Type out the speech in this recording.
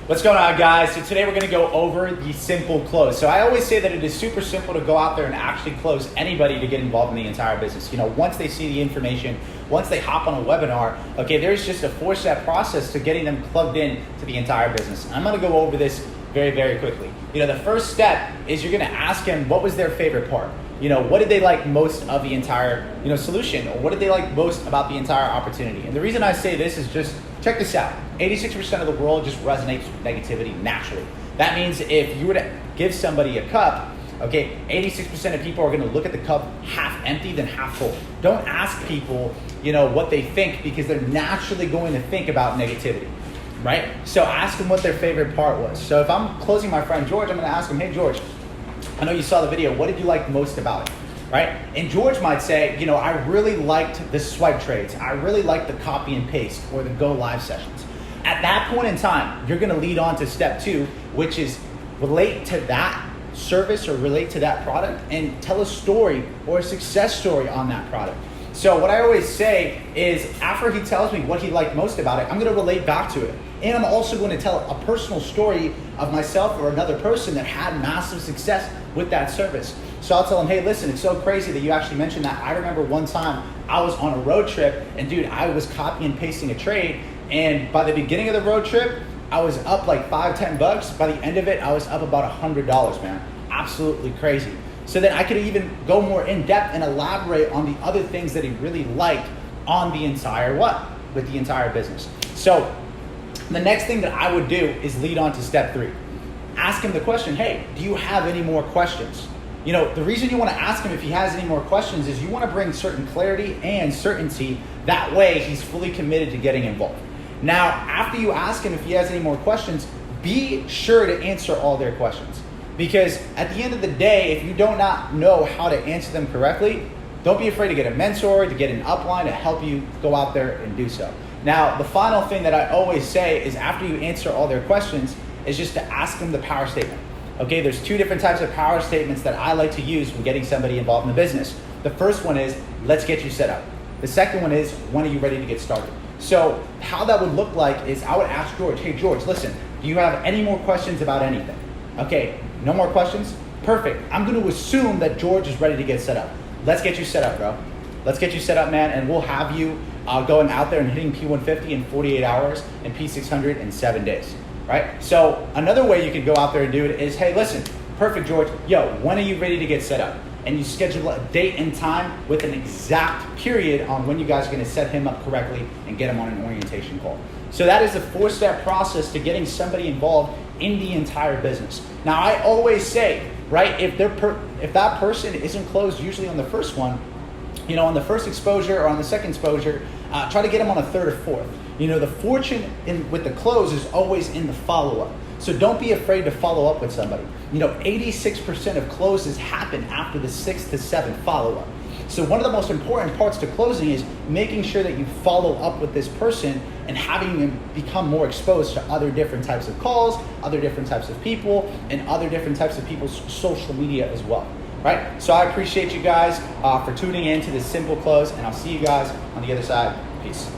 What's going on, guys? So today we're going to go over the simple close. So I always say that it is super simple to go out there and actually close anybody to get involved in the entire business. You know, once they see the information, once they hop on a webinar, okay, there's just a 4-step process to getting them plugged in to the entire business. I'm going to go over this very, very quickly. You know, the first step is you're going to ask them what was their favorite part. You know, what did they like most of the entire, solution, or what did they like most about the entire opportunity? And the reason I say this is just, check this out. 86% of the world just resonates with negativity naturally. That means if you were to give somebody a cup, okay, 86% of people are gonna look at the cup half empty than half full. Don't ask people, what they think, because they're naturally going to think about negativity, right? So ask them what their favorite part was. So if I'm closing my friend George, I'm gonna ask him, hey George, I know you saw the video, what did you like most about it, right? And George might say, I really liked the swipe trades. I really liked the copy and paste or the go live sessions. At that point in time, you're gonna lead on to step 2, which is relate to that service or relate to that product and tell a story or a success story on that product. So what I always say is, after he tells me what he liked most about it, I'm gonna relate back to it. And I'm also going to tell a personal story of myself or another person that had massive success with that service. So I'll tell him, hey, listen, it's so crazy that you actually mentioned that. I remember one time I was on a road trip and dude, I was copy and pasting a trade. And by the beginning of the road trip, I was up like $5-10. By the end of it, I was up about $100, man. Absolutely crazy. So then I could even go more in depth and elaborate on the other things that he really liked on the entire with the entire business. So the next thing that I would do is lead on to step 3. Ask him the question, hey, do you have any more questions? The reason you want to ask him if he has any more questions is you want to bring certain clarity and certainty. That way he's fully committed to getting involved. Now, after you ask him if he has any more questions, be sure to answer all their questions. Because at the end of the day, if you do not know how to answer them correctly, don't be afraid to get a mentor, to get an upline to help you go out there and do so. Now, the final thing that I always say is after you answer all their questions is just to ask them the power statement. Okay, there's 2 different types of power statements that I like to use when getting somebody involved in the business. The first one is, let's get you set up. The second one is, when are you ready to get started? So how that would look like is I would ask George, hey George, listen, do you have any more questions about anything? Okay, no more questions? Perfect. I'm gonna assume that George is ready to get set up. Let's get you set up, bro. Let's get you set up, man, and we'll have you going out there and hitting P150 in 48 hours and P600 in 7 days, right? So another way you can go out there and do it is, hey, listen, perfect, George. Yo, when are you ready to get set up? And you schedule a date and time with an exact period on when you guys are gonna set him up correctly and get him on an orientation call. So that is the 4-step process to getting somebody involved in the entire business. Now, I always say, right, if that person isn't closed usually on the first one, on the first exposure or on the second exposure, try to get them on a 3rd or 4th. The fortune with the close is always in the follow-up. So don't be afraid to follow up with somebody. 86% of closes happen after the 6th to 7th follow-up. So one of the most important parts to closing is making sure that you follow up with this person and having them become more exposed to other different types of calls, other different types of people, and other different types of people's social media as well. Right? So I appreciate you guys for tuning in to this simple close, and I'll see you guys on the other side. Peace.